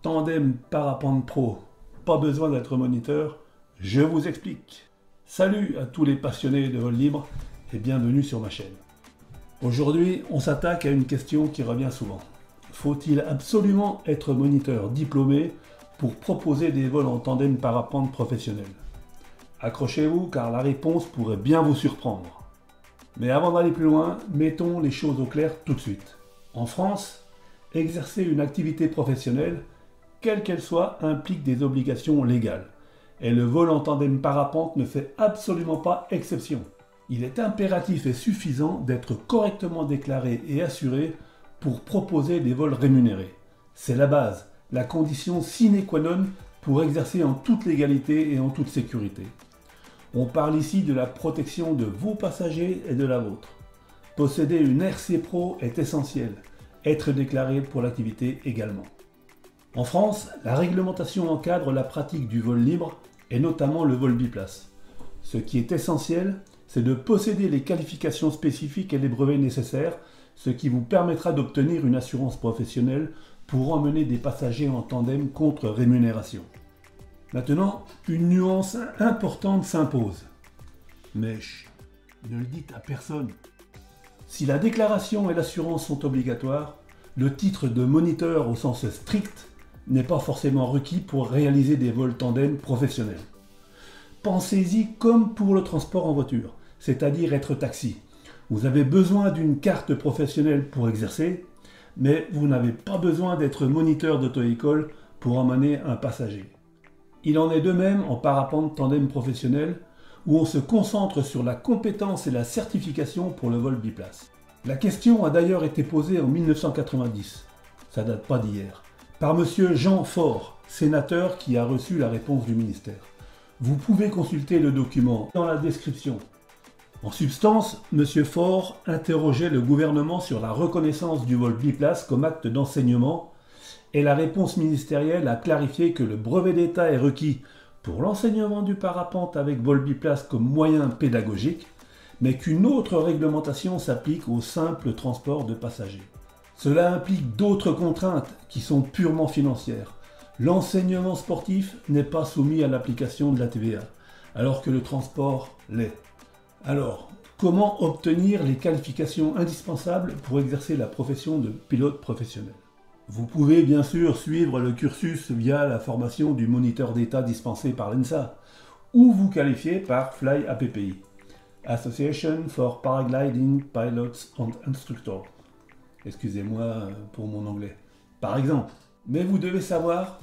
Tandem Parapente Pro, pas besoin d'être moniteur, je vous explique. Salut à tous les passionnés de vol libre et bienvenue sur ma chaîne. Aujourd'hui, on s'attaque à une question qui revient souvent. Faut-il absolument être moniteur diplômé pour proposer des vols en tandem parapente professionnel? Accrochez-vous car la réponse pourrait bien vous surprendre. Mais avant d'aller plus loin, mettons les choses au clair tout de suite. En France, exercer une activité professionnelle, quelle qu'elle soit, implique des obligations légales. Et le vol en tandem parapente ne fait absolument pas exception. Il est impératif et suffisant d'être correctement déclaré et assuré pour proposer des vols rémunérés. C'est la base, la condition sine qua non pour exercer en toute légalité et en toute sécurité. On parle ici de la protection de vos passagers et de la vôtre. Posséder une RC Pro est essentiel, être déclaré pour l'activité également. En France, la réglementation encadre la pratique du vol libre et notamment le vol biplace. Ce qui est essentiel, c'est de posséder les qualifications spécifiques et les brevets nécessaires, ce qui vous permettra d'obtenir une assurance professionnelle pour emmener des passagers en tandem contre rémunération. Maintenant, une nuance importante s'impose. Mais chut, ne le dites à personne. Si la déclaration et l'assurance sont obligatoires, le titre de moniteur au sens strict n'est pas forcément requis pour réaliser des vols tandem professionnels. Pensez-y comme pour le transport en voiture, c'est-à-dire être taxi. Vous avez besoin d'une carte professionnelle pour exercer, mais vous n'avez pas besoin d'être moniteur d'auto-école pour emmener un passager. Il en est de même en parapente tandem professionnel, où on se concentre sur la compétence et la certification pour le vol biplace. La question a d'ailleurs été posée en 1990, ça date pas d'hier, par monsieur Jean Faure, sénateur qui a reçu la réponse du ministère. Vous pouvez consulter le document dans la description. En substance, monsieur Faure interrogeait le gouvernement sur la reconnaissance du vol biplace comme acte d'enseignement et la réponse ministérielle a clarifié que le brevet d'État est requis pour l'enseignement du parapente avec vol biplace comme moyen pédagogique, mais qu'une autre réglementation s'applique au simple transport de passagers. Cela implique d'autres contraintes qui sont purement financières. L'enseignement sportif n'est pas soumis à l'application de la TVA, alors que le transport l'est. Alors, comment obtenir les qualifications indispensables pour exercer la profession de pilote professionnel? Vous pouvez bien sûr suivre le cursus via la formation du moniteur d'État dispensé par l'ENSA, ou vous qualifier par Fly APPI, Association for Paragliding Pilots and Instructors. Excusez-moi pour mon anglais. Par exemple, mais vous devez savoir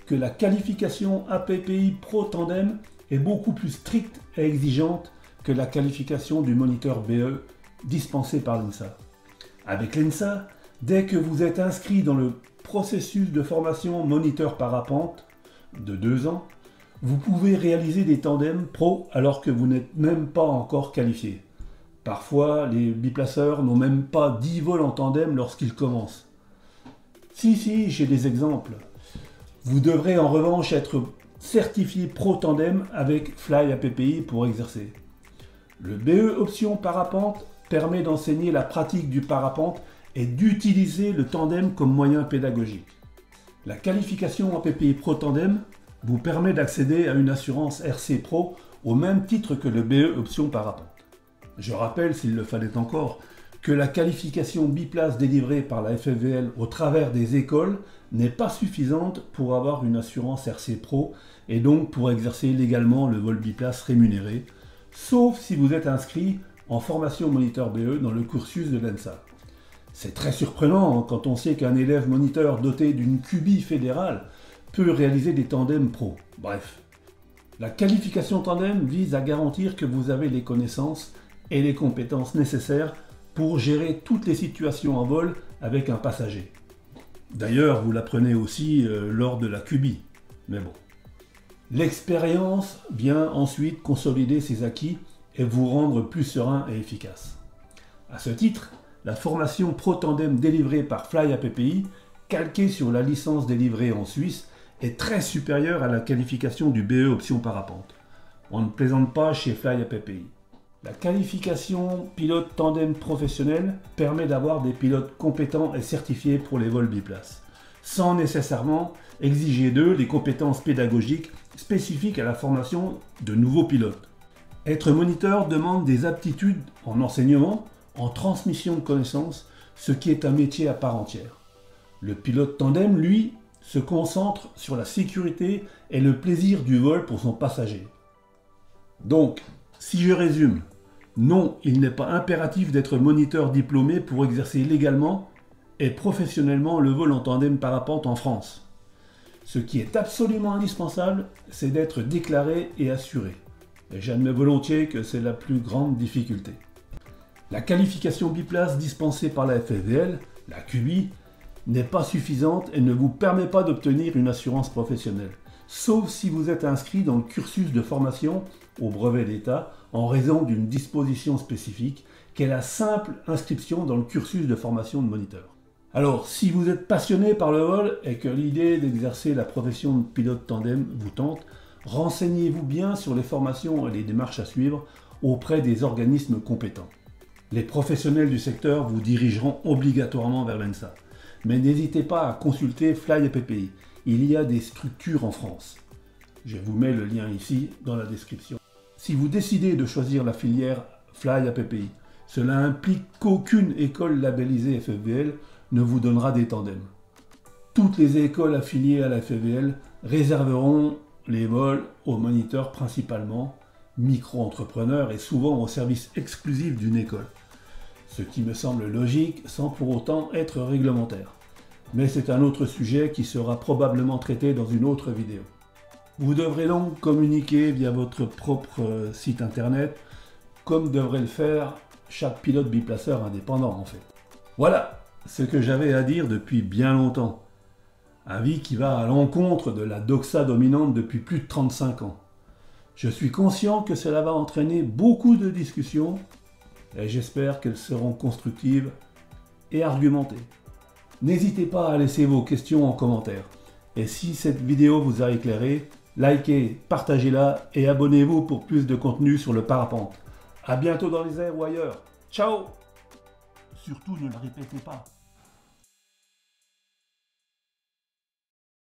que la qualification APPI Pro Tandem est beaucoup plus stricte et exigeante que la qualification du moniteur BE dispensé par l'ENSA. Avec l'ENSA, dès que vous êtes inscrit dans le processus de formation moniteur parapente de 2 ans, vous pouvez réaliser des tandems pro alors que vous n'êtes même pas encore qualifié. Parfois, les biplaceurs n'ont même pas 10 vols en tandem lorsqu'ils commencent. Si, j'ai des exemples. Vous devrez en revanche être certifié pro tandem avec Fly APPI pour exercer. Le BE option parapente permet d'enseigner la pratique du parapente et d'utiliser le tandem comme moyen pédagogique. La qualification APPI Pro Tandem vous permet d'accéder à une assurance RC Pro au même titre que le BE option parapente. Je rappelle, s'il le fallait encore, que la qualification biplace délivrée par la FFVL au travers des écoles n'est pas suffisante pour avoir une assurance RC Pro et donc pour exercer légalement le vol biplace rémunéré, sauf si vous êtes inscrit en formation moniteur BE dans le cursus de l'ENSA. C'est très surprenant quand on sait qu'un élève moniteur doté d'une QB fédérale peut réaliser des tandems pro. Bref, la qualification tandem vise à garantir que vous avez les connaissances et les compétences nécessaires pour gérer toutes les situations en vol avec un passager. D'ailleurs, vous l'apprenez aussi lors de la QB, mais bon. L'expérience vient ensuite consolider ses acquis et vous rendre plus serein et efficace. À ce titre, la formation Pro Tandem délivrée par Fly APPI, calquée sur la licence délivrée en Suisse, est très supérieure à la qualification du BE option parapente. On ne plaisante pas chez Fly APPI. La qualification pilote tandem professionnel permet d'avoir des pilotes compétents et certifiés pour les vols biplace. sans nécessairement exiger d'eux les compétences pédagogiques spécifiques à la formation de nouveaux pilotes. Être moniteur demande des aptitudes en enseignement, en transmission de connaissances, ce qui est un métier à part entière. Le pilote tandem, lui, se concentre sur la sécurité et le plaisir du vol pour son passager. Donc, si je résume, non, il n'est pas impératif d'être moniteur diplômé pour exercer légalement et professionnellement le vol en tandem parapente en France. Ce qui est absolument indispensable, c'est d'être déclaré et assuré. Et j'admets volontiers que c'est la plus grande difficulté. La qualification biplace dispensée par la FFVL, la QBI, n'est pas suffisante et ne vous permet pas d'obtenir une assurance professionnelle, sauf si vous êtes inscrit dans le cursus de formation au brevet d'État en raison d'une disposition spécifique qu'est la simple inscription dans le cursus de formation de moniteur. Alors, si vous êtes passionné par le vol et que l'idée d'exercer la profession de pilote tandem vous tente, renseignez-vous bien sur les formations et les démarches à suivre auprès des organismes compétents. Les professionnels du secteur vous dirigeront obligatoirement vers l'ENSA. Mais n'hésitez pas à consulter FlyAPPI. Il y a des structures en France. Je vous mets le lien ici dans la description. Si vous décidez de choisir la filière FlyAPPI, cela implique qu'aucune école labellisée FFVL ne vous donnera des tandems. Toutes les écoles affiliées à la FFVL réserveront les vols aux moniteurs principalement, micro-entrepreneurs et souvent au service exclusif d'une école. Ce qui me semble logique sans pour autant être réglementaire. Mais c'est un autre sujet qui sera probablement traité dans une autre vidéo. Vous devrez donc communiquer via votre propre site internet, comme devrait le faire chaque pilote biplaceur indépendant en fait. Voilà ce que j'avais à dire depuis bien longtemps. Avis qui va à l'encontre de la doxa dominante depuis plus de 35 ans. Je suis conscient que cela va entraîner beaucoup de discussions et j'espère qu'elles seront constructives et argumentées. N'hésitez pas à laisser vos questions en commentaire. Et si cette vidéo vous a éclairé, likez, partagez-la et abonnez-vous pour plus de contenu sur le parapente. A bientôt dans les airs ou ailleurs. Ciao! Surtout ne le répétez pas.